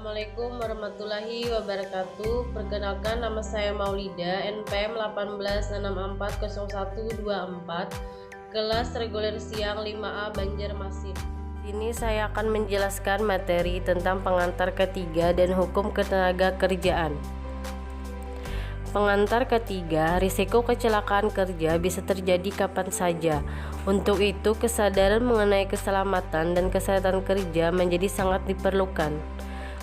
Assalamualaikum warahmatullahi wabarakatuh. Perkenalkan, nama saya Maulida, NPM 18640124, kelas reguler siang 5A Banjarmasin. Ini saya akan menjelaskan materi tentang pengantar ketiga dan hukum ketenagakerjaan. Pengantar ketiga, risiko kecelakaan kerja bisa terjadi kapan saja. Untuk itu, kesadaran mengenai keselamatan dan kesehatan kerja menjadi sangat diperlukan.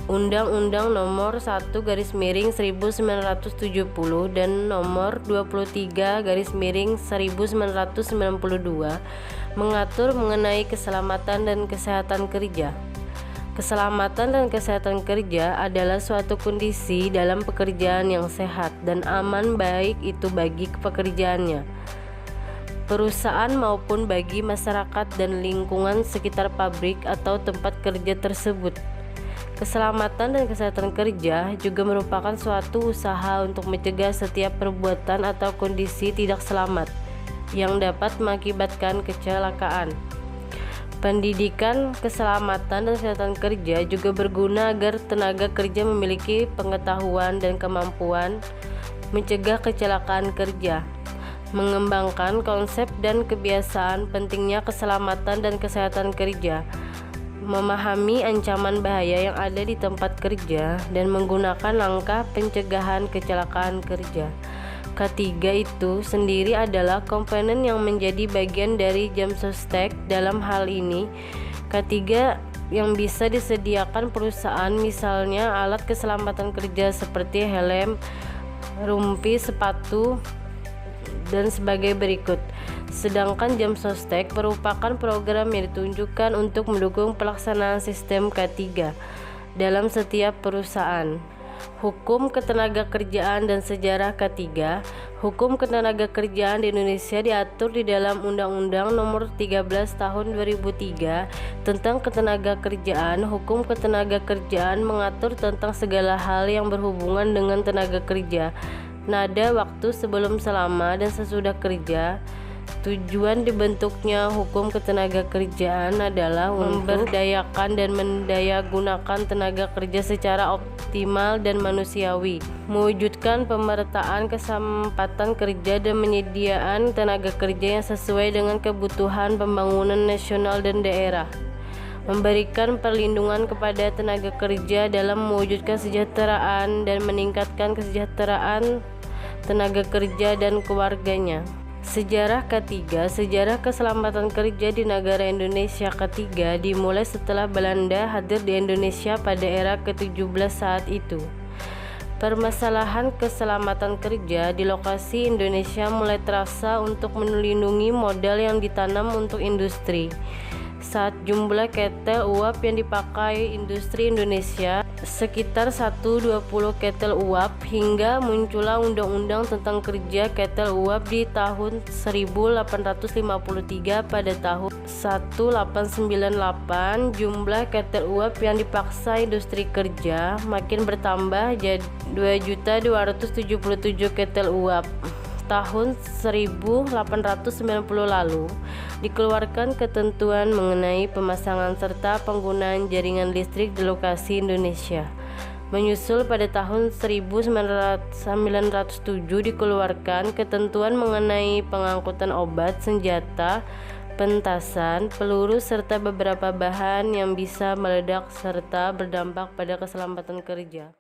Undang-Undang Nomor 1/1970 dan Nomor 23/1992 mengatur mengenai keselamatan dan kesehatan kerja. Keselamatan dan kesehatan kerja adalah suatu kondisi dalam pekerjaan yang sehat dan aman, baik itu bagi pekerjaannya, perusahaan maupun bagi masyarakat dan lingkungan sekitar pabrik atau tempat kerja tersebut. Keselamatan dan kesehatan kerja juga merupakan suatu usaha untuk mencegah setiap perbuatan atau kondisi tidak selamat yang dapat mengakibatkan kecelakaan. Pendidikan keselamatan dan kesehatan kerja juga berguna agar tenaga kerja memiliki pengetahuan dan kemampuan mencegah kecelakaan kerja, mengembangkan konsep dan kebiasaan pentingnya keselamatan dan kesehatan kerja, memahami ancaman bahaya yang ada di tempat kerja, dan menggunakan langkah pencegahan kecelakaan kerja. Ketiga itu sendiri adalah komponen yang menjadi bagian dari jam sostek. Dalam hal ini, ketiga yang bisa disediakan perusahaan, misalnya alat keselamatan kerja seperti helm, rumpi, sepatu, dan sebagai berikut. Sedangkan jam sostek merupakan program yang ditunjukkan untuk mendukung pelaksanaan sistem K3 dalam setiap perusahaan. Hukum ketenagakerjaan dan sejarah K3. Hukum ketenagakerjaan di Indonesia diatur di dalam Undang-Undang Nomor 13 Tahun 2003 tentang ketenagakerjaan. Hukum ketenagakerjaan mengatur tentang segala hal yang berhubungan dengan tenaga kerja, nada waktu sebelum, selama, dan sesudah kerja. Tujuan dibentuknya hukum ketenagakerjaan adalah memberdayakan dan mendayagunakan tenaga kerja secara optimal dan manusiawi, mewujudkan pemerataan kesempatan kerja dan penyediaan tenaga kerja yang sesuai dengan kebutuhan pembangunan nasional dan daerah, memberikan perlindungan kepada tenaga kerja dalam mewujudkan kesejahteraan dan meningkatkan kesejahteraan tenaga kerja dan keluarganya. Sejarah K3. Sejarah keselamatan kerja di negara Indonesia K3 dimulai setelah Belanda hadir di Indonesia pada era ke-17 saat itu. Permasalahan keselamatan kerja di lokasi Indonesia mulai terasa untuk melindungi modal yang ditanam untuk industri. Saat jumlah ketel uap yang dipakai industri Indonesia sekitar 120 ketel uap, hingga muncullah Undang-Undang tentang Kerja Ketel Uap di tahun 1853. Pada tahun 1898 jumlah ketel uap yang dipaksa industri kerja makin bertambah jadi 2.277 ketel uap. Tahun 1890 lalu dikeluarkan ketentuan mengenai pemasangan serta penggunaan jaringan listrik di lokasi Indonesia. Menyusul pada tahun 1907 dikeluarkan ketentuan mengenai pengangkutan obat, senjata, pentasan, peluru, serta beberapa bahan yang bisa meledak serta berdampak pada keselamatan kerja.